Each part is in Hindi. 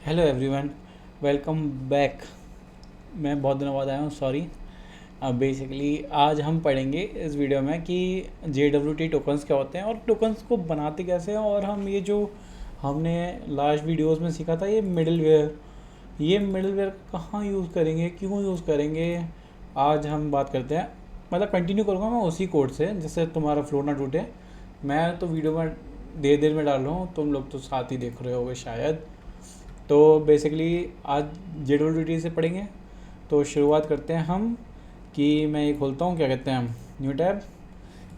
Hello everyone, welcome back. मैं बहुत दिनों बाद आया हूँ, सॉरी। अब बेसिकली आज हम पढ़ेंगे इस वीडियो में कि JWT टोकन्स क्या होते हैं और टोकन्स को बनाते कैसे हैं। और हम ये जो हमने लास्ट वीडियोस में सीखा था, ये मिडलवेयर कहाँ यूज़ करेंगे, क्यों यूज़ करेंगे, आज हम बात करते हैं। मतलब कंटिन्यू करूँगा मैं उसी कोड से, जिससे तुम्हारा फ्लो ना टूटे। मैं तो वीडियो में देर देर में डाल रहा हूँ, तुम लोग तो साथ ही देख रहे होगे शायद। तो बेसिकली आज JWT से पढ़ेंगे। तो शुरुआत करते हैं हम कि मैं ये खोलता हूँ, क्या कहते हैं, हम न्यू टैब,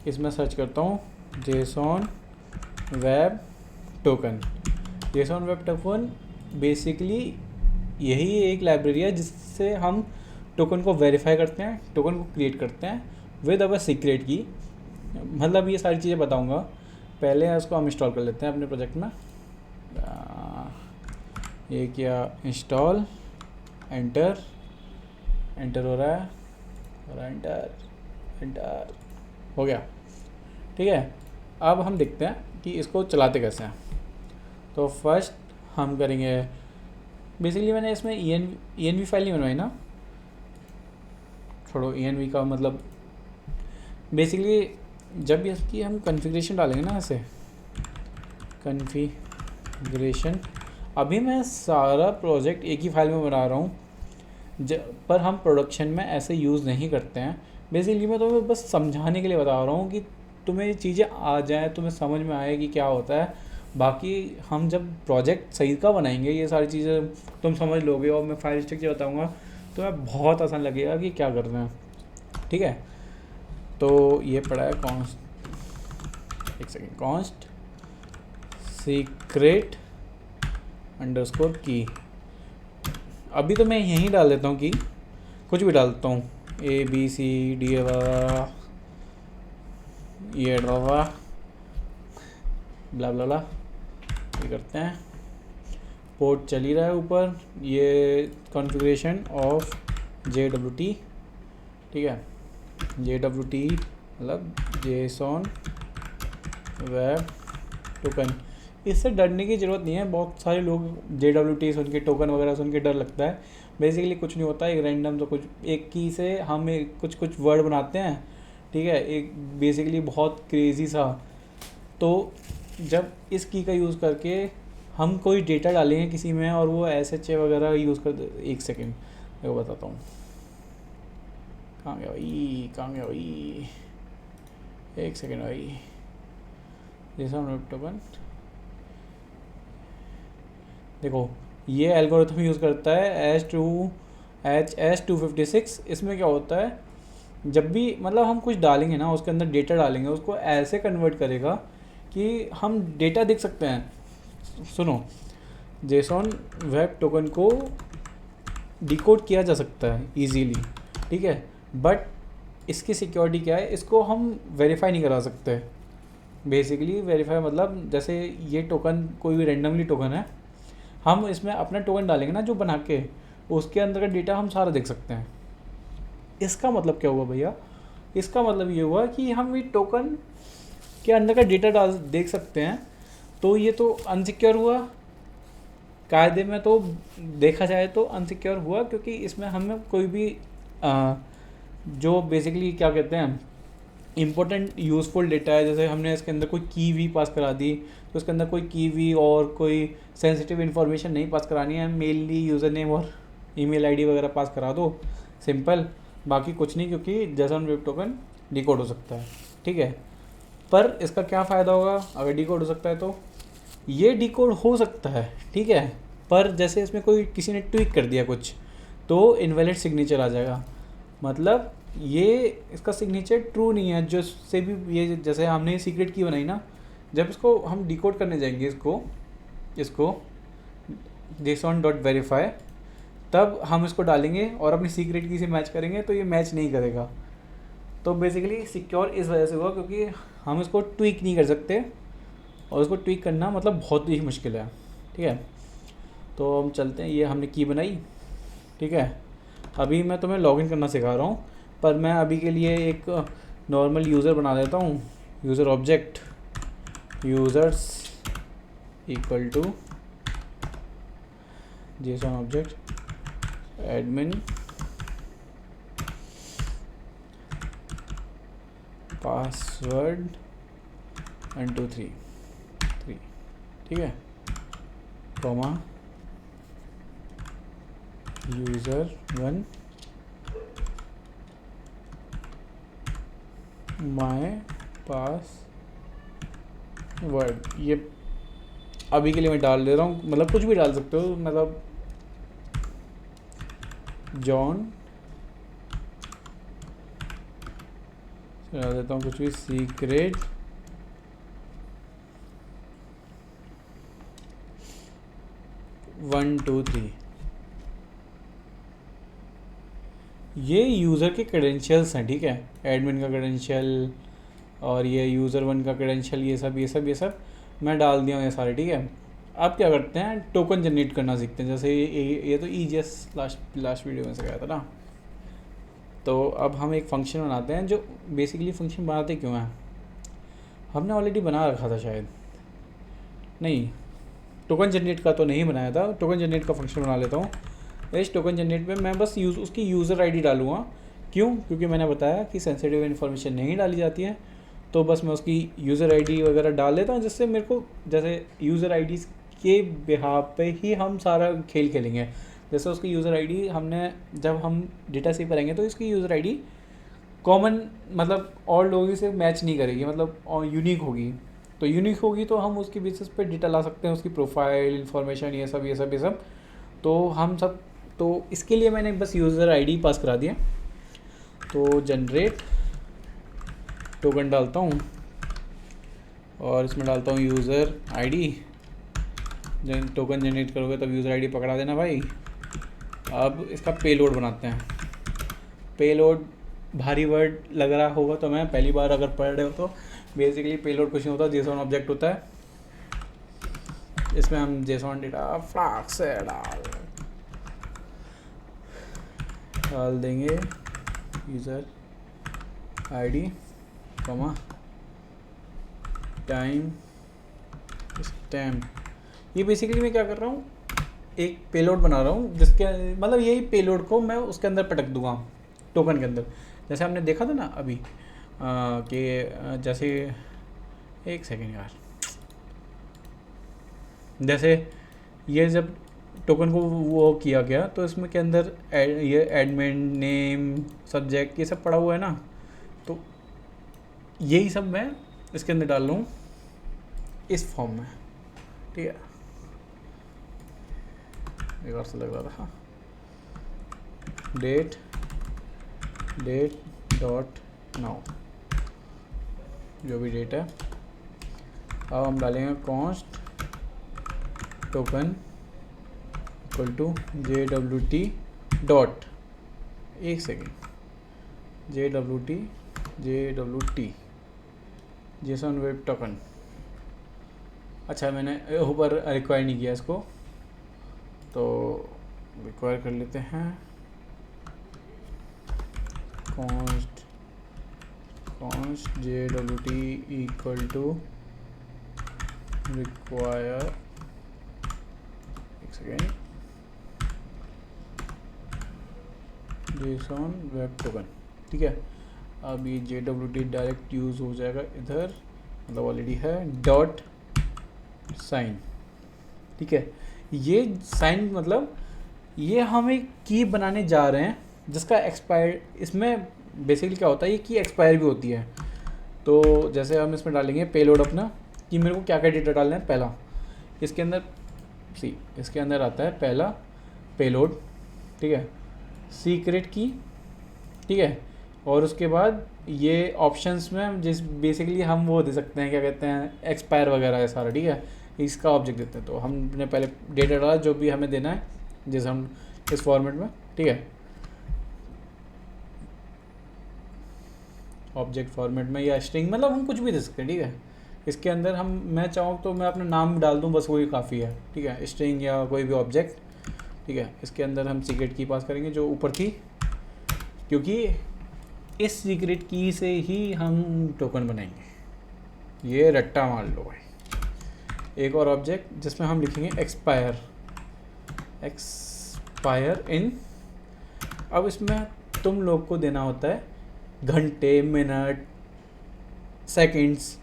इसमें सर्च करता हूँ JSON web token. JSON web token basically यही एक लाइब्रेरी है जिससे हम टोकन को वेरीफाई करते हैं, टोकन को क्रिएट करते हैं विद अवर सीक्रेट की। मतलब ये सारी चीज़ें बताऊँगा। पहले इसको हम इंस्टॉल कर लेते हैं अपने प्रोजेक्ट में। ये किया इंस्टॉल, एंटर हो रहा है और एंटर हो गया। ठीक है, अब हम देखते हैं कि इसको चलाते कैसे हैं। तो फर्स्ट हम करेंगे, बेसिकली मैंने इसमें ENV फाइल नहीं बनवाई ना, छोड़ो। ENV का मतलब बेसिकली जब इसकी हम कॉन्फ़िगरेशन डालेंगे ना, ऐसे कॉन्फ़िगरेशन, अभी मैं सारा प्रोजेक्ट एक ही फाइल में बना रहा हूँ, पर हम प्रोडक्शन में ऐसे यूज़ नहीं करते हैं। बेसिकली मैं तुम्हें बस समझाने के लिए बता रहा हूँ कि तुम्हें ये चीज़ें आ जाएँ, तुम्हें समझ में आए कि क्या होता है। बाकी हम जब प्रोजेक्ट सही का बनाएंगे, ये सारी चीज़ें तुम समझ लोगे और मैं फाइल स्ट्रक्चर बताऊँगा, तो मैं बहुत आसान लगेगा कि क्या करना है। ठीक है, तो ये पड़ा है कॉन्स्ट, एक सेकेंड, कॉन्स्ट सीक्रेट अंडरस्कोर की। अभी तो मैं यहीं डाल देता हूँ कि कुछ भी डालता हूँ, ABCD ये ब्ला ब्ला ब्ला, ये करते हैं। पोर्ट चल ही रहा है ऊपर, ये कॉन्फ़िगरेशन ऑफ JWT। ठीक है, JWT मतलब जेसॉन वेब टोकन। इससे डरने की ज़रूरत नहीं है। बहुत सारे लोग JWT सुन के, टोकन वगैरह सुन के डर लगता है। बेसिकली कुछ नहीं होता, एक रैंडम, तो कुछ एक की से हम कुछ वर्ड बनाते हैं। ठीक है, एक बेसिकली बहुत क्रेज़ी सा। तो जब इस की का यूज़ करके हम कोई डेटा डालेंगे किसी में और वो SHA वगैरह यूज़ कर, एक सेकेंड मैं बताता हूँ। कहाँ गया भाई, एक सेकेंड भाई। जैसा वेब टोकन, देखो ये एल्गोरिथम यूज़ करता है HS256। इसमें क्या होता है, जब भी मतलब हम कुछ डालेंगे ना, उसके अंदर डेटा डालेंगे, उसको ऐसे कन्वर्ट करेगा कि हम डेटा देख सकते हैं। सुनो, जेसॉन वेब टोकन को डिकोड किया जा सकता है इजीली। ठीक है, बट इसकी सिक्योरिटी क्या है, इसको हम वेरीफाई नहीं करा सकते। बेसिकली वेरीफाई मतलब जैसे ये टोकन कोई भी रेंडमली टोकन है, हम इसमें अपना टोकन डालेंगे ना जो बना के, उसके अंदर का डेटा हम सारा देख सकते हैं। इसका मतलब क्या हुआ भैया, इसका मतलब ये हुआ कि हम ये टोकन के अंदर का डेटा डाल देख सकते हैं। तो ये तो अनसिक्योर हुआ, कायदे में तो देखा जाए तो अनसिक्योर हुआ, क्योंकि इसमें हमें कोई भी जो बेसिकली क्या कहते हैं इम्पोर्टेंट यूज़फुल डेटा है, जैसे हमने इसके अंदर कोई की वी पास करा दी, तो इसके अंदर कोई की वी और कोई सेंसिटिव इन्फॉर्मेशन नहीं पास करानी है। मेनली यूज़र नेम और ईमेल आईडी वगैरह पास करा दो, सिंपल। बाकी कुछ नहीं, क्योंकि जेसॉन वेब टोकन डिकोड हो सकता है। ठीक है, पर इसका क्या फ़ायदा होगा अगर डिकोड हो सकता है तो, ये डिकोड हो सकता है, ठीक है, पर जैसे इसमें कोई किसी ने ट्वीक कर दिया कुछ, तो इनवैलिड सिग्नेचर आ जाएगा। मतलब ये इसका सिग्नेचर ट्रू नहीं है, जो से भी ये जैसे हमने सीक्रेट की बनाई ना, जब इसको हम डिकोड करने जाएंगे इसको JSON.verify, तब हम इसको डालेंगे और अपनी सीक्रेट की से मैच करेंगे, तो ये मैच नहीं करेगा। तो बेसिकली सिक्योर इस वजह से हुआ क्योंकि हम इसको ट्वीक नहीं कर सकते, और इसको ट्वीक करना मतलब बहुत ही मुश्किल है। ठीक है, तो हम चलते हैं, ये हमने की बनाई। ठीक है, अभी मैं तुम्हें लॉगिन करना सिखा रहा हूँ, पर मैं अभी के लिए एक नॉर्मल यूज़र बना देता हूँ। User object users equal to JSON object admin password 1 2 3 ठीक है, कॉमा यूज़र 1 माय पासवर्ड। ये अभी के लिए मैं डाल दे रहा हूँ, मतलब कुछ भी डाल सकते हो, मतलब जॉन डाल देता हूँ कुछ भी, सीक्रेट 1 2 3। ये यूज़र के क्रेडेंशियल्स हैं, ठीक है, एडमिन का क्रेडेंशियल और ये यूज़र 1 का क्रेडेंशियल, ये सब मैं डाल दिया हूँ ये सारे, ठीक है। अब क्या करते हैं, टोकन जनरेट करना सीखते हैं। जैसे ये तो EJS लास्ट वीडियो में से गया था ना। तो अब हम एक फ़ंक्शन बनाते हैं, जो बेसिकली फ़ंक्शन बनाते क्यों हैं, हमने ऑलरेडी बना रखा था शायद, नहीं टोकन जनरेट का तो नहीं बनाया था। टोकन जनरेट का फ़ंक्शन बना लेता हूँ। इस टोकन जनरेट में मैं बस उसकी यूज़र ID डालूँगा। क्यों? क्योंकि मैंने बताया कि सेंसिटिव इन्फॉर्मेशन नहीं डाली जाती है, तो बस मैं उसकी यूज़र ID वगैरह डाल देता हूँ, जिससे मेरे को जैसे यूज़र IDs के बिहाफ पे ही हम सारा खेल खेलेंगे। जैसे उसकी यूज़र ID हमने, जब हम डेटा सेव करेंगे तो इसकी यूज़र ID कॉमन, मतलब और लोगों से मैच नहीं करेगी, मतलब यूनिक होगी। तो यूनिक होगी तो हम उसकी बेसिस पे डेटा ला सकते हैं, उसकी प्रोफाइल इन्फॉर्मेशन ये सब। तो हम सब, तो इसके लिए मैंने बस यूज़र ID पास करा दिया। तो जनरेट टोकन डालता हूँ और इसमें डालता हूँ यूज़र ID। जब टोकन जनरेट करोगे तब यूज़र ID पकड़ा देना भाई। अब इसका पेलोड बनाते हैं। पेलोड भारी वर्ड लग रहा होगा तो मैं पहली बार अगर पढ़ रहे हो तो बेसिकली पेलोड कुछ नहीं होता, जेसॉन ऑब्जेक्ट होता है। इसमें हम जेसॉन डेटा फ्लास्क से डाल देंगे user ID comma time stamp. ये बेसिकली मैं क्या कर रहा हूँ, एक पेलोड बना रहा हूँ, जिसके मतलब यही पेलोड को मैं उसके अंदर पटक दूंगा, टोकन के अंदर। जैसे हमने देखा था ना अभी कि जैसे एक सेकेंड यार, जैसे ये जब टोकन को वो किया गया तो इसमें के अंदर ये एडमिन नेम सब्जेक्ट ये सब पड़ा हुआ है ना, तो यही सब मैं इसके अंदर डाल लूँ इस फॉर्म में, ठीक है। एक बार से लग रहा था, डेट डॉट नाउ, जो भी डेट है। अब हम डालेंगे const token equal to JWT dot, एक second, JWT JSON web token. अच्छा मैंने ऊपर रिक्वायर नहीं किया इसको, तो रिक्वायर कर लेते हैं const JWT equal to require, एक सेकेंड, जेसन वेब टोकन, ठीक है। अब ये JWT डायरेक्ट यूज़ हो जाएगा इधर, मतलब ऑलरेडी है, डॉट साइन, ठीक है। ये साइन मतलब ये हम एक की बनाने जा रहे हैं जिसका एक्सपायर, इसमें बेसिकली क्या होता है, ये की एक्सपायर भी होती है। तो जैसे हम इसमें डालेंगे पेलोड अपना, कि मेरे को क्या क्या डेटा डालना है। पहला इसके अंदर इसके अंदर आता है पहला पेलोड, ठीक है, सीक्रेट की, ठीक है। और उसके बाद ये ऑप्शंस में जिस बेसिकली हम वो दे सकते हैं, क्या कहते हैं, एक्सपायर वगैरह है सारा, ठीक है। इसका ऑब्जेक्ट देते हैं, तो हमने पहले डेटा डाला जो भी हमें देना है, जैसे हम इस फॉर्मेट में, ठीक है, ऑब्जेक्ट फॉर्मेट में या स्ट्रिंग, मतलब हम कुछ भी दे सकते हैं, ठीक है। इसके अंदर मैं चाहूँ तो मैं अपना नाम डाल दूँ, बस वही काफ़ी है, ठीक है, स्ट्रिंग या कोई भी ऑब्जेक्ट, ठीक है। इसके अंदर हम सीक्रेट की पास करेंगे जो ऊपर थी, क्योंकि इस सीक्रेट की से ही हम टोकन बनाएंगे। ये रट्टा मान लो भाई। एक और ऑब्जेक्ट जिसमें हम लिखेंगे एक्सपायर, एक्सपायर इन, अब इसमें तुम लोग को देना होता है घंटे, मिनट, सेकंड्स।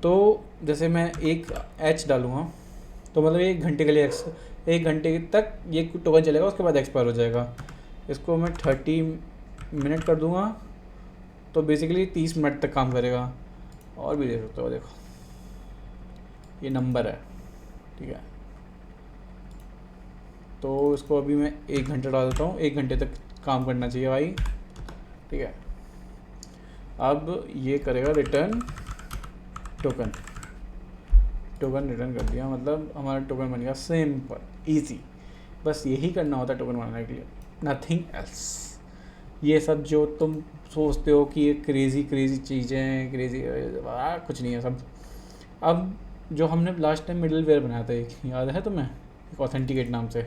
तो जैसे मैं एक एच डालूँगा तो मतलब 1 घंटे के लिए 1 घंटे तक ये टोकन चलेगा, उसके बाद एक्सपायर हो जाएगा। इसको मैं 30 मिनट कर दूँगा तो बेसिकली 30 मिनट तक काम करेगा। और भी दे सकते हो, देखो ये नंबर है, ठीक है। तो इसको अभी मैं 1 घंटा डाल देता हूँ, 1 घंटे तक काम करना चाहिए भाई, ठीक है। अब ये करेगा रिटर्न टोकन, टोकन रिटर्न कर दिया, मतलब हमारा टोकन बन गया। सिंपल इजी, बस यही करना होता है टोकन बनाने के लिए, नथिंग एल्स। ये सब जो तुम सोचते हो कि ये क्रेज़ी चीज़ें, क्रेज़ी कुछ नहीं है सब। अब जो हमने लास्ट टाइम मिडल वेयर बनाया था, एक याद है तुम्हें, एक ऑथेंटिकेट नाम से,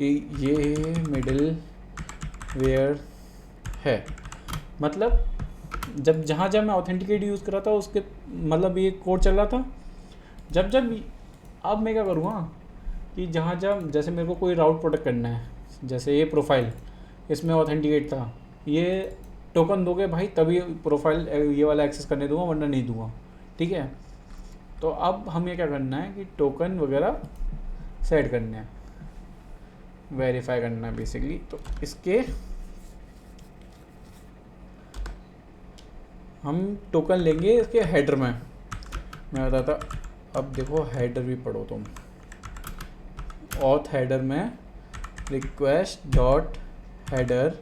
ये मिडल वेयर है। मतलब जब जहाँ मैं ऑथेंटिकेट यूज़ कर रहा था उसके मतलब ये कोड चल रहा था। जब अब मैं क्या करूँगा कि जहाँ जैसे मेरे को कोई राउट प्रोटेक्ट करना है, जैसे ये प्रोफाइल, इसमें ऑथेंटिकेट था, ये टोकन दोगे भाई तभी प्रोफाइल ये वाला एक्सेस करने दूंगा, वरना नहीं दूंगा, ठीक है। तो अब हमें क्या करना है कि टोकन वगैरह सेट करने हैं, वेरीफाई करना है बेसिकली। तो इसके हम टोकन लेंगे इसके हेडर में, मैं बताता। अब देखो हेडर भी पढ़ो तुम, ऑथ हेडर में रिक्वेस्ट डॉट हेडर्स,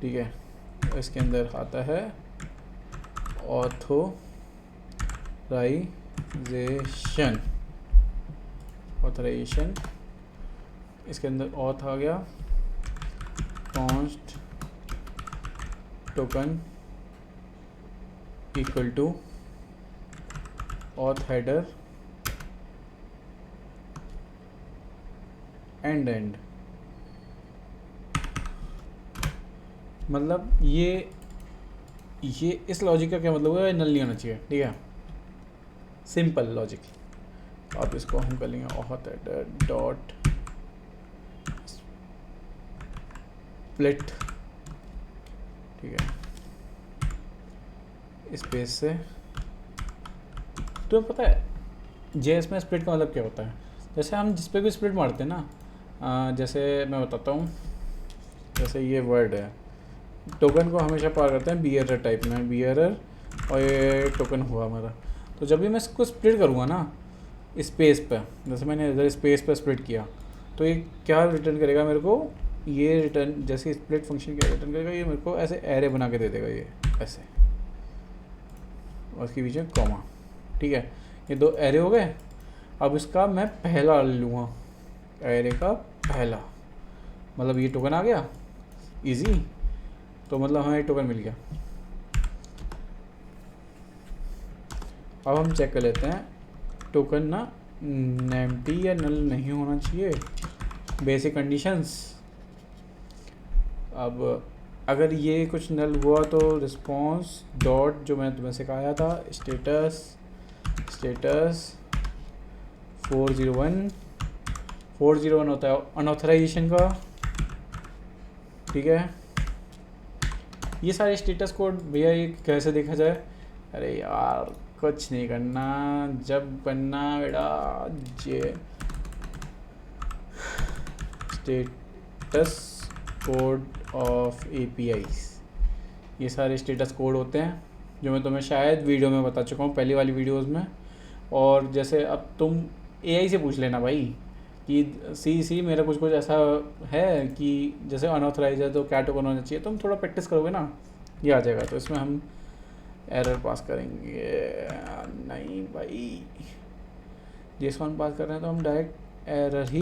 ठीक है। इसके अंदर आता है ऑथराइजेशन, इसके अंदर ऑथ आ गया, const token equal to auth header and मतलब ये इस लॉजिक का क्या मतलब है, नल नहीं होना चाहिए, ठीक है। Simple logic. अब इसको हम कर लेंगे ऑथ हेडर डॉट स्प्लिट, ठीक है, स्पेस से। तो पता है जेएस में स्प्लिट का मतलब क्या होता है, जैसे हम जिस पे भी स्प्लिट मारते हैं ना, जैसे मैं बताता हूँ, जैसे ये वर्ड है, टोकन को हमेशा पार करते हैं बियरर टाइप में, बियरर, और ये टोकन हुआ हमारा। तो जब भी मैं इसको स्प्लिट करूँगा ना स्पेस पे, जैसे मैंने इधर स्पेस पे स्प्लिट किया, तो ये क्या रिटर्न करेगा मेरे को, ये रिटर्न जैसे स्प्लिट फंक्शन क्या रिटर्न करेगा, ये मेरे को ऐसे एरे बना के दे देगा, ये ऐसे, और उसके बीच में कॉमा, ठीक है। ये 2 एरे हो गए। अब इसका मैं पहला लूँगा, एरे का पहला, मतलब ये टोकन आ गया, इजी। तो मतलब हमें टोकन मिल गया। अब हम चेक कर लेते हैं, टोकन ना एम्प्टी या नल नहीं होना चाहिए, बेसिक कंडीशंस। अब अगर ये कुछ नल हुआ तो रिस्पॉन्स डॉट, जो मैंने तुम्हें सिखाया था, स्टेटस 401 होता है अनऑथराइजेशन का, ठीक है। ये सारे स्टेटस कोड भैया ये कैसे देखा जाए, अरे यार कुछ नहीं करना, जब करना बेटा ये स्टेटस कोड ऑफ APIs, ये सारे स्टेटस कोड होते हैं जो मैं तुम्हें शायद वीडियो में बता चुका हूँ, पहली वाली वीडियोस में। और जैसे अब तुम AI से पूछ लेना भाई कि सी मेरा कुछ ऐसा है कि जैसे अनऑथराइज है तो क्या टोकन होना चाहिए, तुम थोड़ा प्रैक्टिस करोगे ना ये आ जाएगा। तो इसमें हम एरर पास करेंगे, नहीं भाई JSON पास कर रहे हैं तो हम डायरेक्ट एरर ही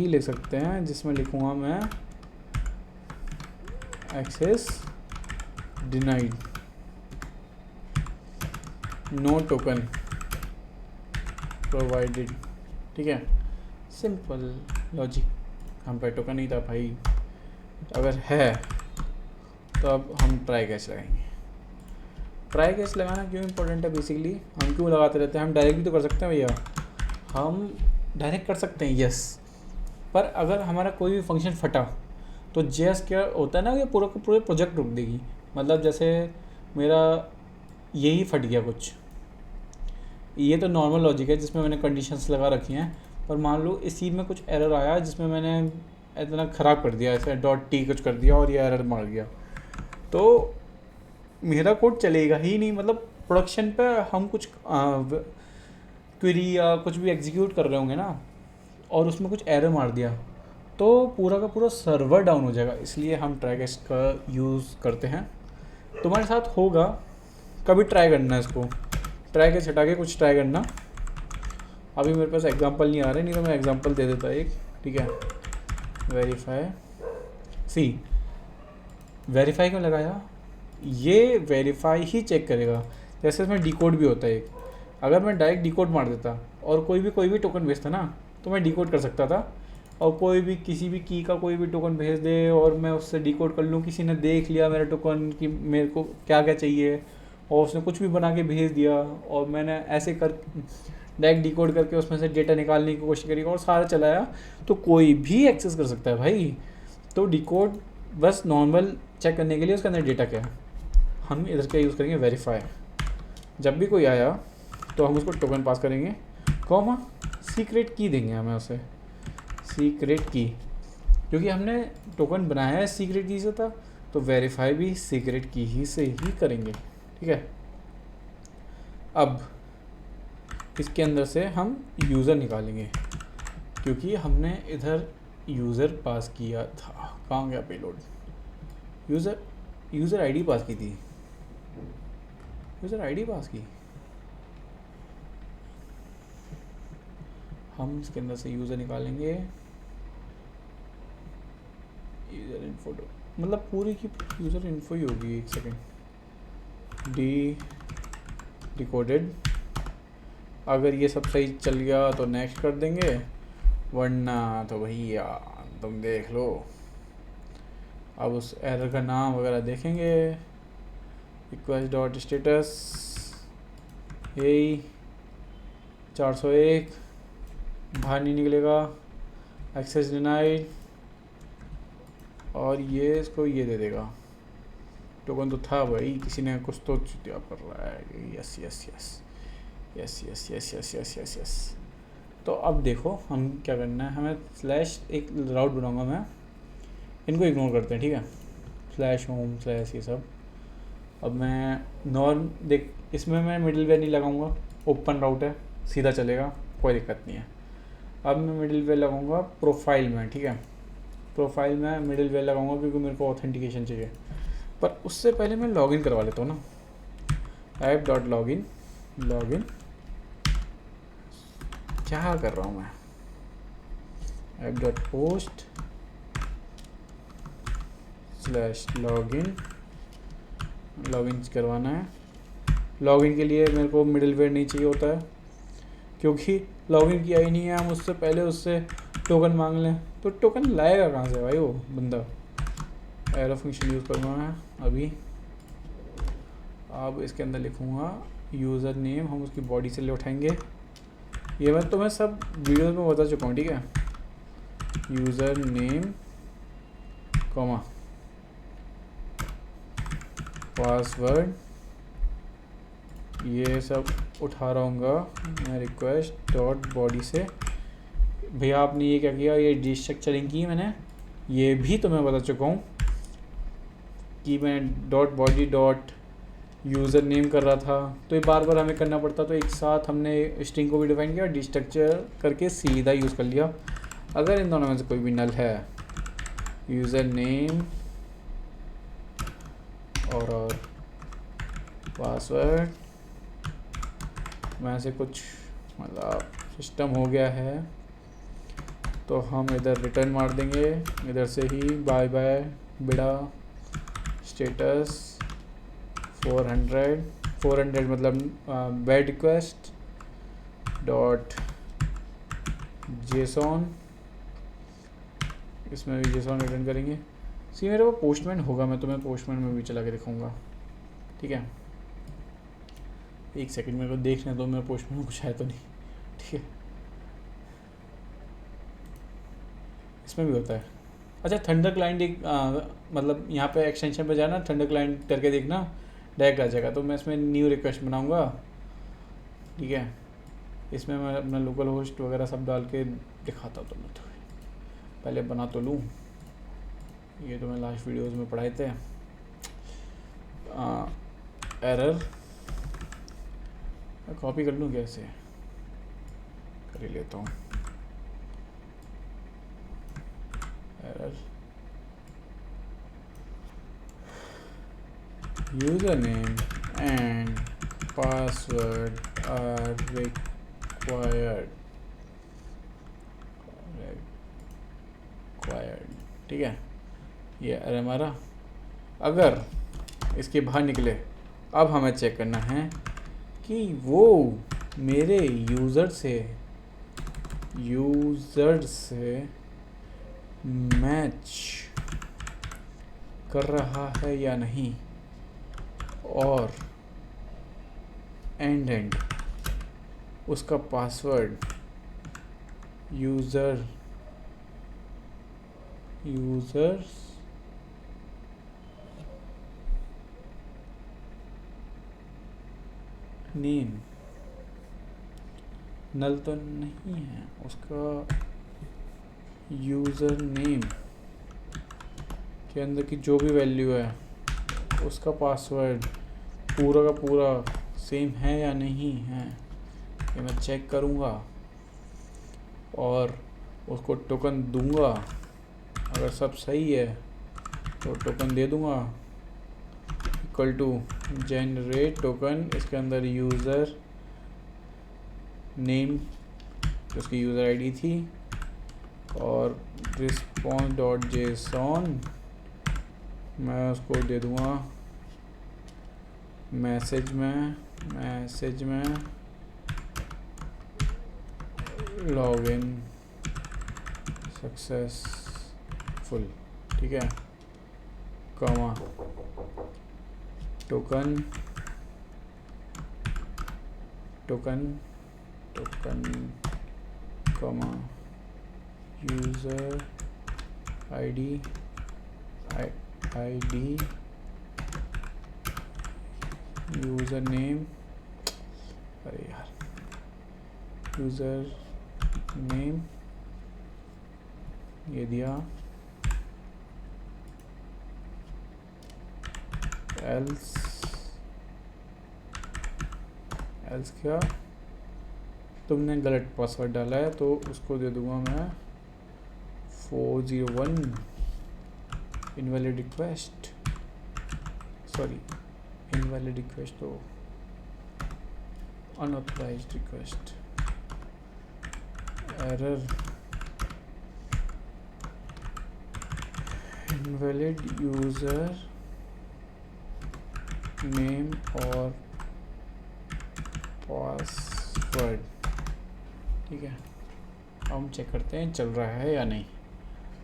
लिख सकते हैं, जिसमें लिखूँगा मैं access denied, no token provided, ठीक है। Simple logic. हम पे टोकन नहीं था भाई, अगर है तो अब हम ट्राई कैसे लगाएंगे। ट्राई कैच लगाना क्यों इंपॉर्टेंट है? बेसिकली हम क्यों लगाते रहते हैं? हम डायरेक्ट भी तो कर सकते हैं भैया, हम डायरेक्ट कर सकते हैं यस, पर अगर हमारा कोई भी फंक्शन फटा तो जेएस क्या होता है ना कि पूरा का पूरे प्रोजेक्ट रुक देगी। मतलब जैसे मेरा यही फट गया कुछ, ये तो नॉर्मल लॉजिक है जिसमें मैंने कंडीशंस लगा रखी हैं, पर मान लो इसी में कुछ एरर आया जिसमें मैंने इतना ख़राब कर दिया, ऐसे डॉट टी कुछ कर दिया और ये एरर मार गया, तो मेरा कोड चलेगा ही नहीं। मतलब प्रोडक्शन पे हम कुछ क्वेरी या कुछ भी एग्जीक्यूट कर रहे होंगे ना, और उसमें कुछ एरर मार दिया तो पूरा का पूरा सर्वर डाउन हो जाएगा। इसलिए हम ट्राई कैच का यूज़ करते हैं। तुम्हारे साथ होगा, कभी ट्राई करना है इसको, ट्राई कैच हटा के कुछ ट्राई करना। अभी मेरे पास एग्जांपल नहीं आ रहे, नहीं तो मैं एग्जांपल दे देता एक, ठीक है। वेरीफाई, सी वेरीफाई क्यों लगाया? ये वेरीफाई ही चेक करेगा। जैसे इसमें डिकोड भी होता है एक, अगर मैं डायरेक्ट डिकोड मार देता और कोई भी टोकन भेजता ना, तो मैं डिकोड कर सकता था, और कोई भी किसी भी की का कोई भी टोकन भेज दे और मैं उससे डिकोड कर लूँ। किसी ने देख लिया मेरा टोकन कि मेरे को क्या क्या चाहिए, और उसने कुछ भी बना के भेज दिया, और मैंने ऐसे कर डायरेक्ट डिकोड करके उसमें से डेटा निकालने की कोशिश करी और सारा चलाया, तो कोई भी एक्सेस कर सकता है भाई। तो डिकोड बस नॉर्मल चेक करने के लिए उसके अंदर डेटा क्या है। हम इधर क्या यूज़ करेंगे? वेरीफाई। जब भी कोई आया तो हम उसको टोकन पास करेंगे, कॉमा सीक्रेट की देंगे हमें उसे, सीक्रेट की, क्योंकि हमने टोकन बनाया है सीक्रेट की से था, तो वेरीफाई भी सीक्रेट की ही से ही करेंगे, ठीक है। अब इसके अंदर से हम यूज़र निकालेंगे, क्योंकि हमने इधर यूज़र पास किया था। कहाँ गया पेलोड? यूज़र आईडी पास की थी, यूज़र आईडी पास की। हम इसके अंदर से यूज़र निकालेंगे, यूज़र इन्फो, मतलब पूरी की यूज़र इन्फो ही होगी। एक सेकेंड, डिकोडेड। अगर ये सब सही चल गया तो नेक्स्ट कर देंगे, वरना तो भैया तुम देख लो। अब उस एरर का नाम वगैरह देखेंगे, रिक्वेस्ट डॉट स्टेटस यही 401, बाहर नहीं निकलेगा, एक्सेस डिनाइड, और ये इसको ये दे देगा। टोकन तो था भाई, किसी ने कुछ तो चुतिया कर रहा है। Yes yes yes yes yes yes yes yes yes yes. तो अब देखो हम क्या करना है, हमें स्लैश एक राउट बनाऊंगा मैं, इनको इग्नोर करते हैं, ठीक है। स्लैश होम स्लैश ये सब। अब मैं नॉर्म देख, इसमें मैं मिडिल वेयर नहीं लगाऊंगा, ओपन राउट है, सीधा चलेगा, कोई दिक्कत नहीं है। अब मैं मिडिल वेयर लगाऊंगा प्रोफाइल में, ठीक है। प्रोफाइल में मिडिल वेयर लगाऊंगा क्योंकि मेरे को ऑथेंटिकेशन चाहिए, पर उससे पहले मैं लॉगिन करवा लेता हूँ ना। ऐप डॉट लॉगिन, लॉगिन क्या कर रहा हूँ मैं, app dot post slash login, login करवाना है। लॉगिन के लिए मेरे को मिडिल वेयर नहीं चाहिए होता है, क्योंकि लॉगिन किया ही नहीं है, हम उससे पहले उससे टोकन मांग लें तो टोकन लाएगा कहाँ से भाई वो बंदा। एरो फंक्शन यूज़ करूँगा मैं अभी। अब इसके अंदर लिखूँगा यूज़र नेम, हम उसकी बॉडी से ले उठाएंगे। ये मैं तुम्हें सब वीडियोस में बता चुका हूँ, ठीक है। यूज़र नेम कॉमा पासवर्ड, ये सब उठा रहा हूँ मैं रिक्वेस्ट डॉट बॉडी से। भैया आपने ये क्या किया, ये डिस्ट्रक्चरिंग की मैंने, ये भी तो मैं बता चुका हूँ कि मैं dot body dot user name कर रहा था, तो ये बार बार हमें करना पड़ता, तो एक साथ हमने स्ट्रिंग को भी डिफाइन किया और डिस्ट्रक्चर करके सीधा यूज़ कर लिया। अगर इन दोनों में से कोई भी नल है, यूज़र नेम और पासवर्ड में से कुछ मतलब सिस्टम हो गया है, तो हम इधर रिटर्न मार देंगे, इधर से ही बाय बाय बिड़ा स्टेटस 400 मतलब बैड रिक्वेस्ट डॉट जेसॉन, इसमें भी जेसॉन रिटर्न करेंगे। सी मेरे पास पोस्टमैन होगा, मैं तुम्हें पोस्टमैन में भी चला के दिखाऊंगा, ठीक है। एक सेकंड मेरे को देखने दो, मेरे पोस्ट में कुछ है तो नहीं। ठीक है, इसमें भी होता है। अच्छा, थंडर क्लाइंट एक मतलब यहाँ पे एक्सटेंशन पे जाना, थंडर क्लाइंट करके देखना, डायरेक्ट आ जाएगा। तो मैं इसमें न्यू रिक्वेस्ट बनाऊँगा, ठीक है। इसमें मैं अपना लोकल होस्ट वगैरह सब डाल के दिखाता हूँ तुम्हें। तो पहले बना तो लूँ, ये तो मैं लास्ट वीडियोज़ में पढ़ाए थे। एरर कॉपी कर लूँ, कैसे कर ही लेता हूँ। Error user name and password are required, ठीक है। ये एरर हमारा, अगर इसके बाहर निकले, अब हमें चेक करना है कि वो मेरे यूज़र से मैच कर रहा है या नहीं, और एंड उसका पासवर्ड यूज़र्स नेम नल तो नहीं है, उसका यूज़र नेम के अंदर की जो भी वैल्यू है उसका पासवर्ड पूरा का पूरा सेम है या नहीं है, ये मैं चेक करूँगा और उसको टोकन दूंगा। अगर सब सही है तो टोकन दे दूंगा, इक्वल टू जनरेट टोकन, इसके अंदर यूज़र नेम उसकी यूज़र आईडी थी, और रिस्पॉन्स डॉट जेसॉन मैं उसको दे दूंगा मैसेज में लॉगिन सक्सेसफुल, ठीक है, comma token comma user ID user name, अरे यार, यूज़र नेम ये दिया, एल्स क्या, तुमने गलत पासवर्ड डाला है तो उसको दे दूंगा मैं 401 इनवैलिड रिक्वेस्ट, तो unauthorised request, error invalid user name और पासवर्ड, ठीक है। अब हम चेक करते हैं चल रहा है या नहीं।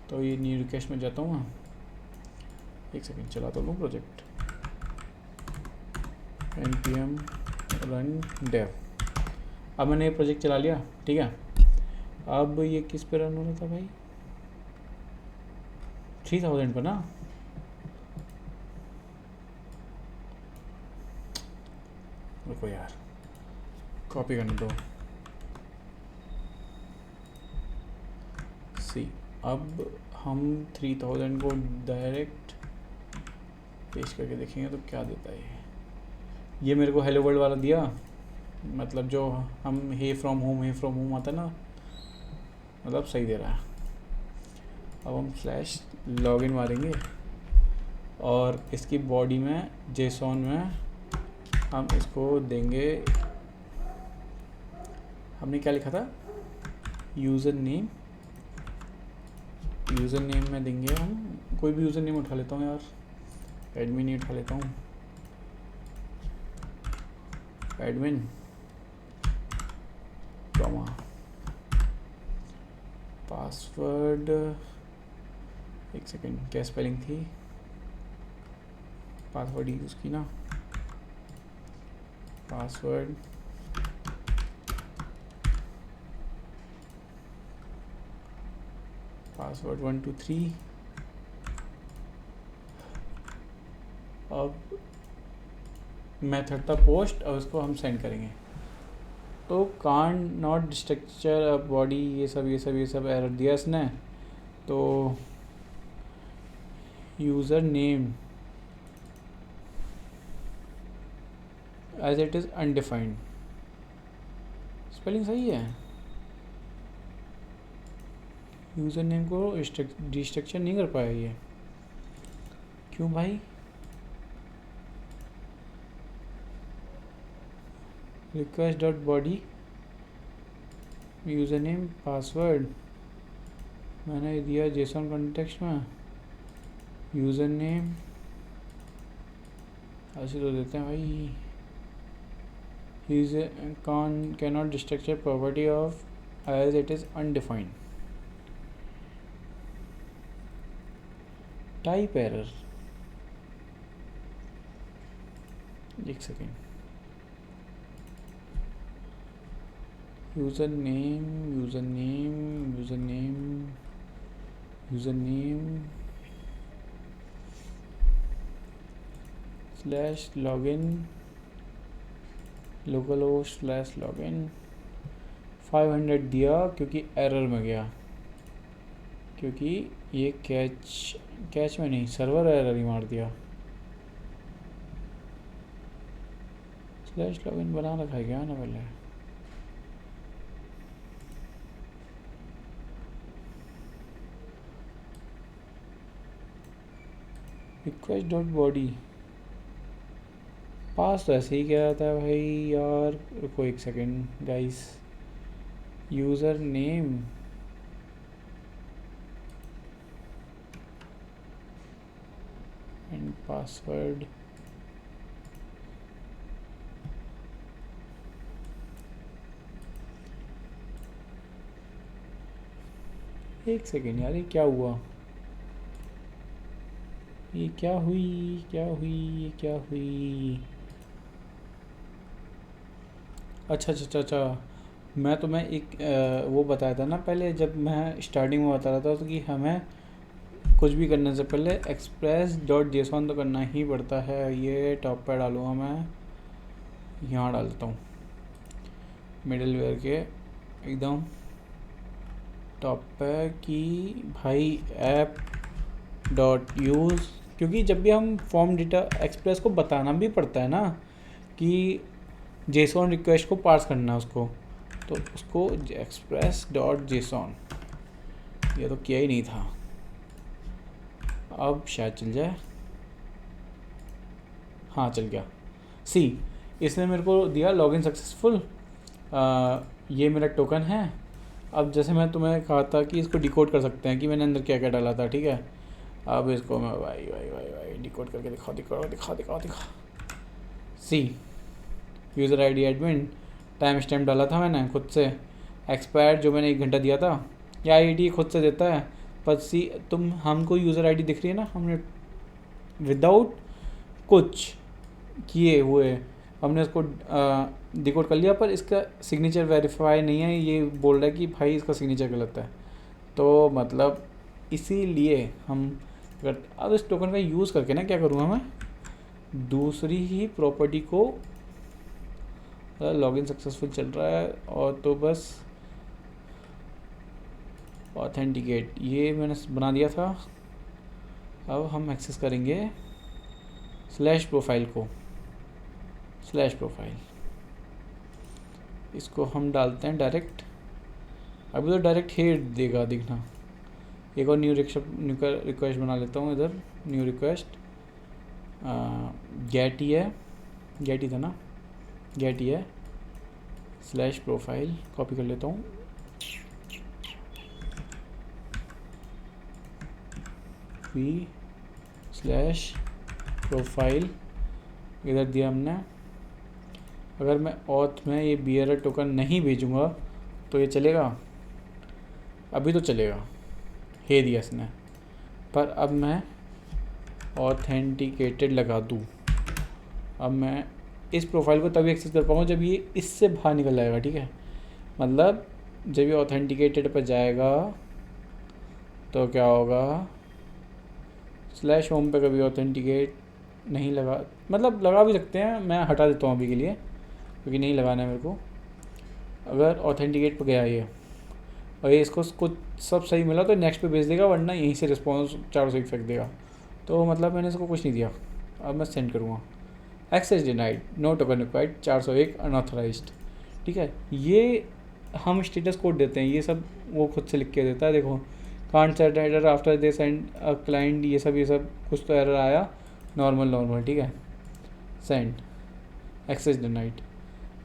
तो ये न्यू रिक्वेस्ट में जाता हूँ, एक सेकंड चला तो लूँ प्रोजेक्ट, npm run dev। अब मैंने ये प्रोजेक्ट चला लिया, ठीक है। अब ये किस पे रन हो रहा था भाई, 3000 पर ना, रुको यार कॉपी करने दो। अब हम 3000 को डायरेक्ट पेस्ट करके देखेंगे तो क्या देता है। ये मेरे को हेलो वर्ल्ड वाला दिया, मतलब जो हम हे फ्रॉम होम आता है ना, मतलब सही दे रहा है। अब हम स्लैश लॉगिन मारेंगे और इसकी बॉडी में जेसॉन में हम इसको देंगे, हमने क्या लिखा था, यूज़र नेम में देंगे हम कोई भी यूज़र नेम उठा लेता हूँ यार, एडमिन ही उठा लेता हूँ, एडमिन कॉमा पासवर्ड, एक सेकेंड क्या स्पेलिंग थी, पासवर्ड यूज़ की ना, पासवर्ड पासवर्ड 1 2 3। अब मेथड था पोस्ट और उसको हम सेंड करेंगे। तो cannot structure a body, ये सब एरर दिया इसने। तो user name as it is undefined, spelling सही है। यूज़र नेम को डिस्ट्रक्चर नहीं कर पाया ये, क्यों भाई? Request dot body user name password मैंने दिया जेसन कॉन्टेक्स्ट में। यूज़र नेम ऐसे तो देते हैं भाई। Cannot destructure property of as it is undefined. Type error, एक second. User name slash login local host slash login 500 दिया क्योंकि एरर में गया, क्योंकि ये कैच में नहीं, सर्वर एरर ही मार दिया। स्लैश लॉगिन बना रखा है क्या ना पहले? रिक्वेस्ट डॉट बॉडी पास तो ऐसे ही क्या था भाई यार। रुको एक second guys. User name and password एक सेकेंड यार, ये क्या हुआ? ये क्या हुई? अच्छा, मैं तुम्हें एक वो बताया था ना पहले, जब मैं स्टार्टिंग में बता रहा था तो कि हमें कुछ भी करने से पहले एक्सप्रेस डॉट जेसन तो करना ही पड़ता है। ये टॉप पे डालूँगा मैं, यहाँ डालता हूँ मिडिल वेयर के एकदम टॉप पे कि भाई ऐप डॉट यूज़, क्योंकि जब भी हम फॉर्म डेटा एक्सप्रेस को बताना भी पड़ता है ना कि जेसॉन रिक्वेस्ट को पार्स करना है उसको, तो उसको एक्सप्रेस डॉट जेसॉन, ये तो किया ही नहीं था। अब शायद चल जाए। हाँ चल गया। सी, इसने मेरे को दिया लॉगिन सक्सेसफुल। ये मेरा टोकन है। अब जैसे मैं तुम्हें कहा था कि इसको डिकोड कर सकते हैं कि मैंने अंदर क्या क्या डाला था, ठीक है। अब इसको मैं भाई डिकोड करके दिखा। See, user ID admin, time stamp डाला था मैंने खुद से, एक्सपायर्ड जो मैंने 1 घंटा दिया था, या आईडी खुद से देता है। पर सी तुम हमको यूज़र आईडी दिख रही है ना, हमने विदाउट कुछ किए हुए हमने इसको डिकोड कर लिया, पर इसका सिग्नेचर वेरीफाई नहीं है। ये बोल रहा है कि भाई इसका सिग्नेचर गलत है। तो मतलब इसीलिए हम अब इस टोकन का यूज़ करके ना क्या करूँगा मैं, दूसरी ही प्रॉपर्टी को, लॉगिन सक्सेसफुल चल रहा है और तो बस ऑथेंटिकेट ये मैंने बना दिया था। अब हम एक्सेस करेंगे स्लैश प्रोफाइल को, स्लैश प्रोफाइल, इसको हम डालते हैं डायरेक्ट। अभी तो डायरेक्ट हेड देगा दिखना। एक और न्यू रिक्वेस्ट बना लेता हूँ इधर, न्यू रिक्वेस्ट गेट ही था ना, गेट ही है स्लैश प्रोफाइल, कॉपी कर लेता हूँ। पी स्लैश प्रोफाइल इधर दिया हमने। अगर मैं ऑथ में ये बियरर टोकन नहीं भेजूँगा तो ये चलेगा? अभी तो चलेगा, हे दिया इसने। पर अब मैं ऑथेंटिकेटेड लगा दूँ, अब मैं इस प्रोफाइल को तभी एक्सेस कर पाऊँगा जब ये इससे बाहर निकल जाएगा, ठीक है। मतलब जब ये ऑथेंटिकेटेड पर जाएगा तो क्या होगा, स्लैश होम पे कभी ऑथेंटिकेट नहीं लगा, मतलब लगा भी सकते हैं, मैं हटा देता हूँ अभी के लिए क्योंकि नहीं लगाना है मेरे को। अगर ऑथेंटिकेट पर गया ये और ये इसको कुछ सब सही मिला तो नेक्स्ट पे भेज देगा, वरना यहीं से रिस्पॉन्स 401 फेंक देगा। तो मतलब मैंने इसको कुछ नहीं दिया। अब मैं सेंड करूँगा, access denied, no token required, 401 unauthorised, ठीक है। ये हम स्टेटस कोड देते हैं, ये सब वो खुद से लिख के देता है। देखो, can't set error after they send a client, ये सब कुछ तो एरर आया, नॉर्मल, ठीक है। Send, access denied.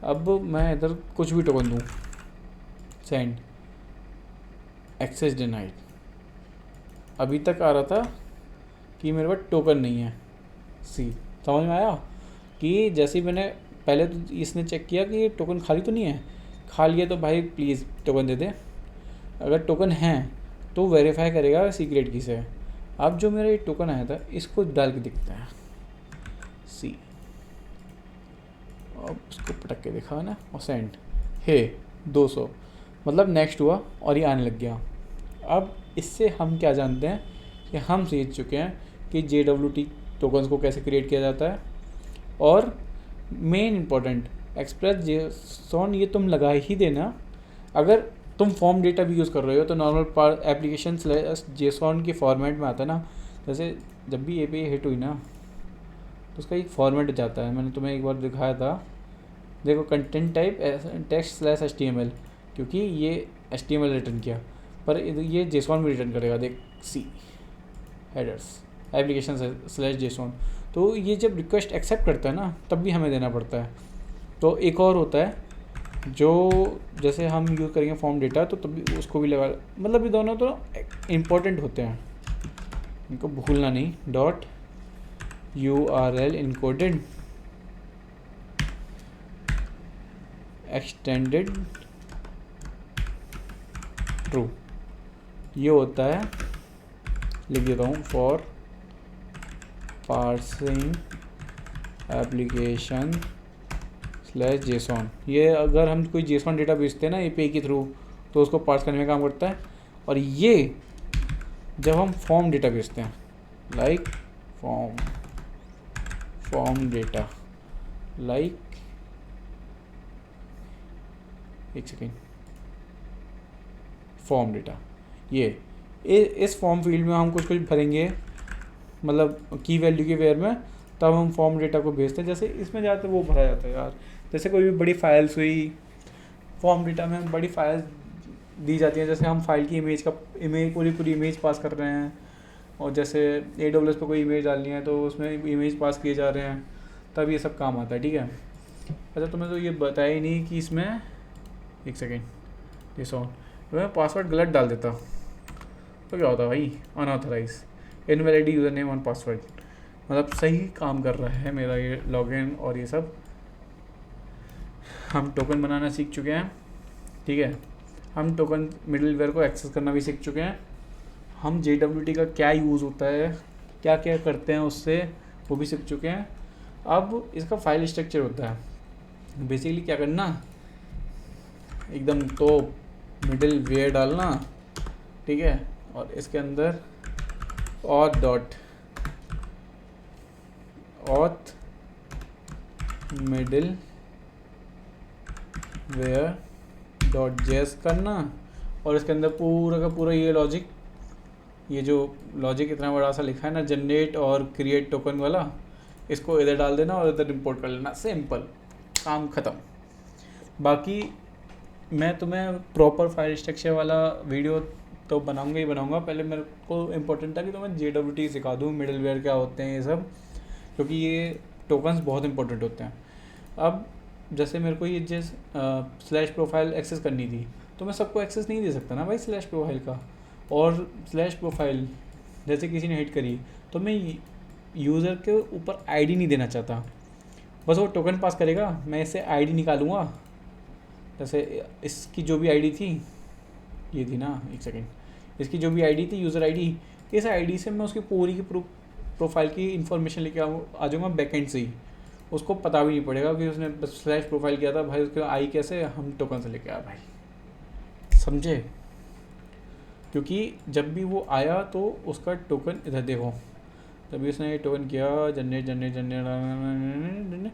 अब मैं इधर कुछ भी टोकन दूँ, सेंड, एक्सेस डिनाइड। अभी तक आ रहा था कि मेरे पास टोकन नहीं है। सी, समझ में आया कि जैसे ही मैंने पहले तो इसने चेक किया कि ये टोकन खाली तो नहीं है, खाली है तो भाई प्लीज़ टोकन दे दे। अगर टोकन है तो वेरीफाई करेगा सीक्रेट की से। अब जो मेरा ये टोकन आया था इसको डाल के दिखता है, सी, अब उसको पटक के दिखा ना, और सेंड, हे 200, मतलब नेक्स्ट हुआ और ये आने लग गया। अब इससे हम क्या जानते हैं कि हम सीख चुके हैं कि JWT टोकन्स को कैसे क्रिएट किया जाता है। और मेन इंपॉर्टेंट, एक्सप्रेस जेसॉन ये तुम लगा ही देना। अगर तुम फॉर्म डेटा भी यूज़ कर रहे हो तो नॉर्मल एप्लीकेशन जेसॉन के फॉर्मेट में आता है ना। जैसे जब भी API हिट हुई ना तो उसका एक फॉर्मेट जाता है, मैंने तुम्हें एक बार दिखाया था। देखो, कंटेंट टाइप text/HTML, क्योंकि ये HTML रिटर्न किया, पर ये जेसॉन भी रिटर्न करेगा। देख, सी, हेडर्स application/JSON। तो ये जब रिक्वेस्ट एक्सेप्ट करता है ना तब भी हमें देना पड़ता है। तो एक और होता है जो जैसे हम यूज़ करेंगे फॉर्म डेटा तो तभी उसको भी लगा, मतलब ये दोनों तो इम्पोर्टेंट होते हैं, इनको भूलना नहीं। .url encoded एक्सटेंडेड ट्रू, ये होता है, लिख देता हूँ, फॉर पार्सिंग एप्लीकेशन /JSON। ये अगर हम कोई JSON डेटा भेजते हैं ना API के थ्रू तो उसको पार्स करने में काम करता है। और ये जब हम फॉर्म डेटा भेजते हैं, लाइक फॉर्म डेटा, लाइक, एक सेकेंड, फॉर्म डेटा, ये इस फॉर्म फील्ड में हम कुछ भरेंगे, मतलब की वैल्यू के वेयर में, तब हम फॉर्म डेटा को भेजते हैं। जैसे इसमें जाते वो भरा जाता है यार, जैसे कोई भी बड़ी फाइल्स हुई, फॉर्म डेटा में बड़ी फाइल्स दी जाती हैं। जैसे हम फाइल की इमेज पूरी इमेज पास कर रहे हैं, और जैसे AWS पे कोई इमेज डालनी है तो उसमें इमेज पास किए जा रहे हैं, तब ये सब काम आता है, ठीक है। अच्छा, तुम्हें तो ये बताया ही नहीं कि इसमें, एक सेकेंड, JSON, मैं पासवर्ड गलत डाल देता तो क्या होता भाई, अनऑथराइज, इनवैलिड यूज़र नेम और पासवर्ड। मतलब सही काम कर रहा है मेरा ये लॉगिन और ये सब। हम टोकन बनाना सीख चुके हैं, ठीक है। हम टोकन मिडलवेयर को एक्सेस करना भी सीख चुके हैं। हम JWT का क्या यूज़ होता है, क्या क्या करते हैं उससे, वो भी सीख चुके हैं। अब इसका फाइल स्ट्रक्चर होता है, बेसिकली क्या करना, एकदम तो मिडलवेयर डालना, ठीक है, और इसके अंदर auth middleware.js करना, और इसके अंदर पूरा का पूरा ये लॉजिक, ये जो लॉजिक इतना बड़ा सा लिखा है ना, जनरेट और क्रिएट टोकन वाला, इसको इधर डाल देना और इधर इंपोर्ट कर लेना, सिंपल, काम ख़त्म। बाकी मैं तुम्हें प्रॉपर फाइल स्ट्रक्चर वाला वीडियो तो बनाऊंगा ही बनाऊंगा। पहले मेरे को इम्पोर्टेंट था कि तुम्हें JWT सिखा दूँ, मिडलवेयर क्या होते हैं ये सब, क्योंकि ये टोकन्स बहुत इंपॉर्टेंट होते हैं। अब जैसे मेरे को ये स्लैश प्रोफाइल एक्सेस करनी थी तो मैं सबको एक्सेस नहीं दे सकता ना भाई स्लैश प्रोफाइल का। और स्लैश प्रोफाइल जैसे किसी ने हिट करी तो मैं यूज़र के ऊपर आईडी नहीं देना चाहता, बस वो टोकन पास करेगा, मैं इससे आईडी निकालूंगा। जैसे इसकी जो भी आईडी थी, ये थी ना, एक सेकेंड, इसकी जो भी आईडी थी, यूज़र आईडी, इस आईडी से मैं उसकी पूरी की प्रोफाइल की इन्फॉर्मेशन लेके आ जाऊँगा बैकएंड से ही। उसको पता भी नहीं पड़ेगा कि उसने बस स्लैश प्रोफाइल किया था भाई, उसके आई कैसे हम टोकन से लेके आया भाई, समझे। क्योंकि जब भी वो आया तो उसका टोकन इधर देखो, तभी उसने ये टोकन किया जनरेट जनरेट जनरेट,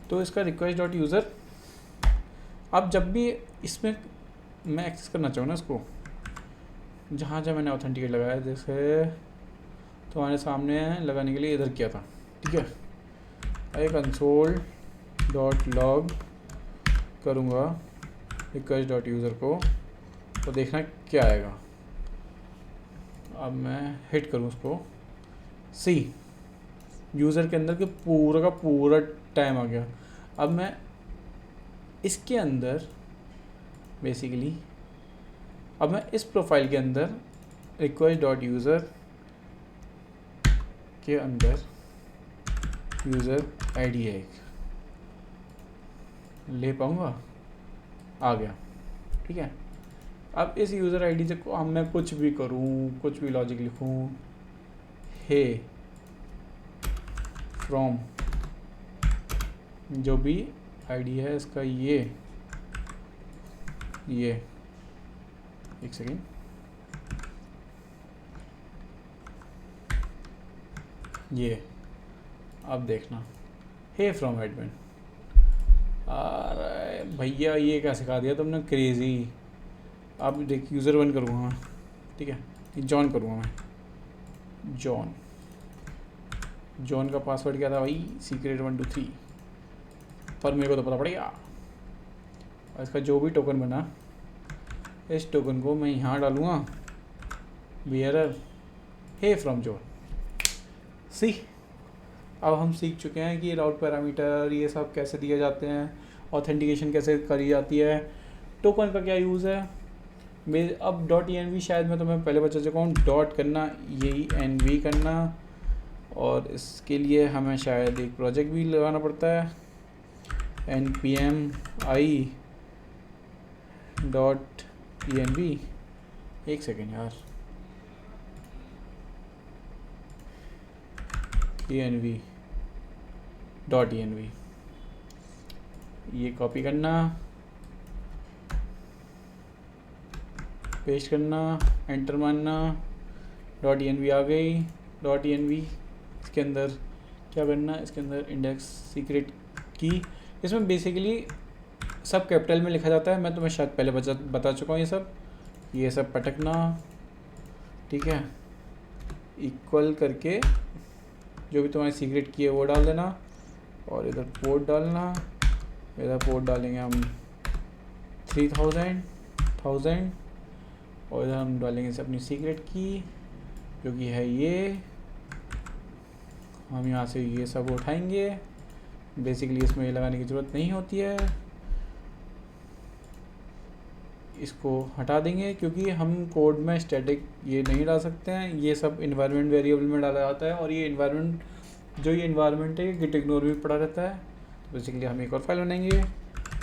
तो इसका रिक्वेस्ट डॉट यूज़र। अब जब भी इसमें मैं एक्सेस करना चाहूँ ना इसको, जहाँ जहाँ मैंने ऑथेंटिकेट लगाया, जैसे तुम्हारे सामने लगाने के लिए इधर किया था, ठीक है, अरे कंसोल डॉट लॉग करूँगा रिक्वेस्ट डॉट यूज़र को, तो देखना क्या आएगा। अब मैं हिट करूँ उसको, सी यूज़र के अंदर के पूरा का पूरा टाइम आ गया। अब मैं इसके अंदर बेसिकली, अब मैं इस प्रोफाइल के अंदर रिक्वेस्ट डॉट यूज़र के अंदर यूज़र आईडी है एक, ले पाऊँगा, आ गया, ठीक है। अब इस यूज़र आईडी से अब मैं कुछ भी करूँ, कुछ भी लॉजिक लिखूँ, हे फ्रॉम जो भी आईडी है इसका, ये एक सेकेंड, ये अब देखना, हे फ्रॉम एडमिन। अरे भैया ये क्या सिखा दिया तुमने, क्रेज़ी। अब देख यूज़र 1 करूँगा मैं, ठीक है, जॉन करूँगा मैं, जॉन का पासवर्ड क्या था भाई, सीक्रेट 1 2 3, पर मेरे को तो पता पड़ेगा। और इसका जो भी टोकन बना, इस टोकन को मैं यहाँ डालूँगा, बियरर हे फ्रॉम जॉन। सी अब हम सीख चुके हैं कि राउट पैरामीटर ये सब कैसे दिए जाते हैं, ऑथेंटिकेशन कैसे करी जाती है, टोकन का क्या यूज़ है। अब डॉट ENV शायद मैं तुम्हें पहले बता चुका हूँ, डॉट करना यही NV करना, और इसके लिए हमें शायद एक प्रोजेक्ट भी लगाना पड़ता है, npm i डॉट env। एक सेकेंड यार, env डॉट env, ये कॉपी करना, पेस्ट करना, एंटर मारना, डॉट env आ गई। डॉट env इसके अंदर क्या करना, इसके अंदर इंडेक्स सीक्रेट की, इसमें बेसिकली सब कैपिटल में लिखा जाता है, मैं तुम्हें शायद पहले बता चुका हूँ ये सब पटकना, ठीक है, इक्वल करके जो भी तुम्हारी सीक्रेट की है वो डाल देना, और इधर पोर्ट डालना, इधर पोर्ट डालेंगे हम 3000, और इधर हम डालेंगे इसे अपनी सीक्रेट की जो कि है ये, हम यहाँ से ये सब उठाएंगे, बेसिकली इसमें ये लगाने की ज़रूरत नहीं होती है, इसको हटा देंगे क्योंकि हम कोड में स्टैटिक ये नहीं डाल सकते हैं, ये सब इन्वायरमेंट वेरिएबल में डाला जाता है, और ये इन्वायरमेंट है ये गिट इग्नोर भी पड़ा रहता है। तो बेसिकली हम एक और फाइल बनाएंगे,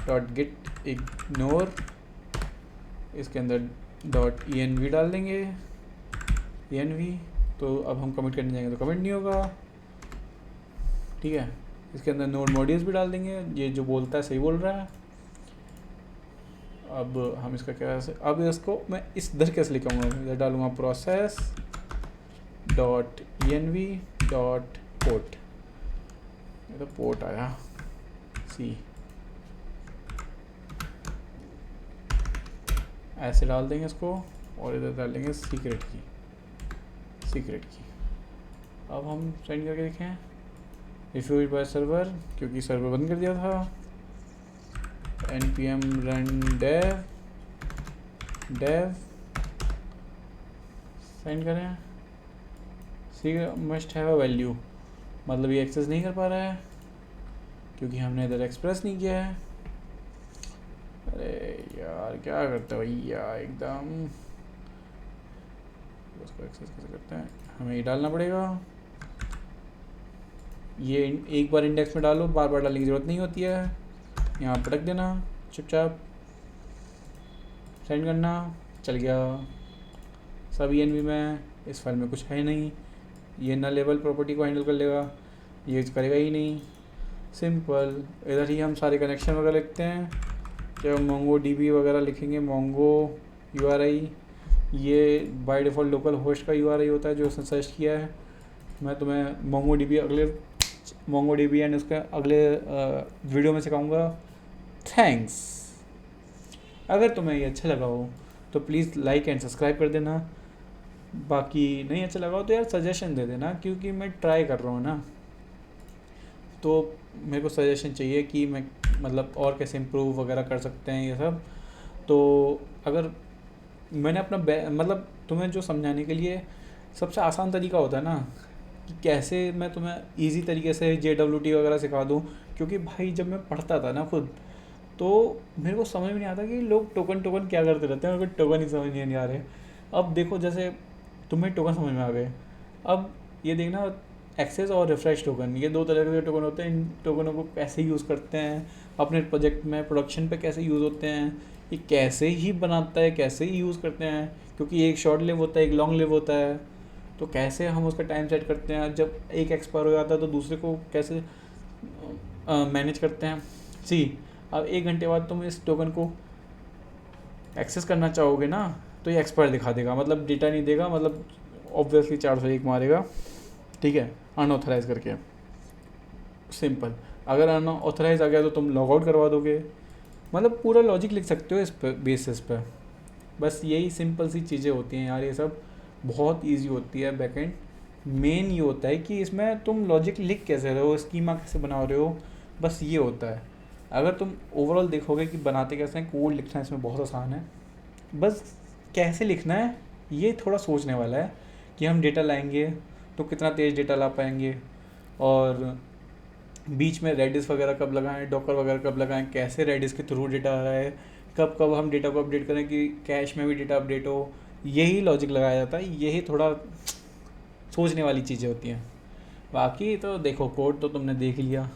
डॉट गिट इग्नोर, इसके अंदर डॉट env डाल देंगे, env, तो अब हम कमिट करने जाएंगे तो कमिट नहीं होगा, ठीक है। इसके अंदर नोड मॉड्यूल्स भी डाल देंगे, ये जो बोलता है सही बोल रहा है। अब हम इसका क्या, अब इसको मैं इस इधर कैसे लिखूँगा, इधर डालूँगा process dot env dot port, ये तो पोर्ट आया, सी ऐसे डाल देंगे इसको, और इधर डाल देंगे सीक्रेट की। अब हम सेंड करके देखें, रिफ्यूज बाय सर्वर, क्योंकि सर्वर बंद कर दिया था, npm run dev सेंड करें, सी मस्ट हैव अ वैल्यू, मतलब ये एक्सेस नहीं कर पा रहा है क्योंकि हमने इधर एक्सप्रेस नहीं किया है। अरे यार क्या करते हो भैया, एकदम उसको एक्सेस कैसे करते हैं, हमें ये डालना पड़ेगा, ये एक बार इंडेक्स में डालो, बार बार डालने की ज़रूरत नहीं होती है, यहाँ पटक देना, चुपचाप सेंड करना, चल गया सब env में। इस फाइल में कुछ है नहीं, ये ना लेवल प्रॉपर्टी को हैंडल कर लेगा, ये करेगा ही नहीं, सिंपल, इधर ही हम सारे कनेक्शन वगैरह लिखते हैं। जब मोंगो डीबी वगैरह लिखेंगे, मोंगो यूआरआई, ये बाय डिफ़ॉल्ट लोकल होस्ट का यूआरआई होता है जो उसने सर्च किया है। मैं तुम्हें मोंगो डीबी एंड उसके अगले वीडियो में सिखाऊंगा। थैंक्स। अगर तुम्हें ये अच्छा लगा हो तो प्लीज़ लाइक एंड सब्सक्राइब कर देना। बाकी नहीं अच्छा लगा हो तो यार सजेशन दे देना, क्योंकि मैं ट्राई कर रहा हूँ ना, तो मेरे को सजेशन चाहिए कि मैं मतलब और कैसे इम्प्रूव वगैरह कर सकते हैं ये सब। तो अगर मैंने अपना मतलब तुम्हें जो समझाने के लिए सबसे आसान तरीका होता है ना, कि कैसे मैं तुम्हें इजी तरीके से JWT वगैरह सिखा दूँ। क्योंकि भाई जब मैं पढ़ता था ना खुद, तो मेरे को समझ में नहीं आता कि लोग टोकन टोकन क्या करते रहते हैं, मेरे को टोकन ही समझ नहीं आ रहे। अब देखो, जैसे तुम्हें टोकन समझ में आ गए, अब ये देखना, एक्सेस और रिफ्रेश टोकन, ये दो तरह के टोकन होते हैं। इन टोकनों को कैसे यूज़ करते हैं अपने प्रोजेक्ट में, प्रोडक्शन पे कैसे यूज़ होते हैं, ये कैसे ही बनाता है, कैसे ही यूज़ करते हैं। क्योंकि एक शॉर्ट लिव होता है, एक लॉन्ग लिव होता है, तो कैसे हम उसका टाइम सेट करते हैं, जब एक एक्सपायर हो जाता है तो दूसरे को कैसे मैनेज करते हैं। सी, अब 1 घंटे बाद तुम इस टोकन को एक्सेस करना चाहोगे ना, तो ये एक्सपायर दिखा देगा, मतलब डेटा नहीं देगा, मतलब ऑब्वियसली 401 मारेगा, ठीक है, अनऑथराइज करके। सिंपल, अगर अनऑथराइज आ गया तो तुम लॉग आउट करवा दोगे। मतलब पूरा लॉजिक लिख सकते हो इस बेसिस पे। बस यही सिंपल सी चीज़ें होती हैं यार, ये सब बहुत इजी होती है। बैकएंड मेन ये होता है कि इसमें तुम लॉजिक लिख कैसे रहे हो, स्कीमा कैसे बना रहे हो, बस ये होता है। अगर तुम ओवरऑल देखोगे कि बनाते कैसे हैं, कोड लिखना इसमें बहुत आसान है, बस कैसे लिखना है ये थोड़ा सोचने वाला है। कि हम डेटा लाएंगे तो कितना तेज़ डेटा ला पाएंगे, और बीच में रेडिस वगैरह कब लगाएं, डॉकर वगैरह कब लगाएं, कैसे रेडिस के थ्रू डेटा आ रहा है, कब कब हम डेटा को अपडेट करें कि कैश में भी डेटा अपडेट हो। यही लॉजिक लगाया जाता है, यही थोड़ा सोचने वाली चीज़ें होती हैं। बाकी तो देखो, कोड तो तुमने देख लिया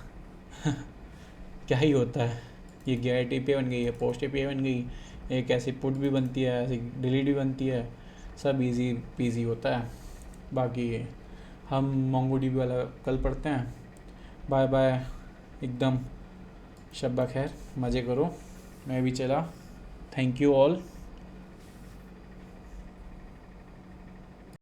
क्या ही होता है। ये गेट एपीआई बन गई है, पोस्ट एपीआई बन गई, एक ऐसी पुट भी बनती है, ऐसी डिलीट भी बनती है, सब इजी पीजी होता है। बाकी हम मोंगोडीबी वाला कल पढ़ते हैं। बाय बाय, एकदम शब्बा खैर, मज़े करो, मैं भी चला। Thank you all.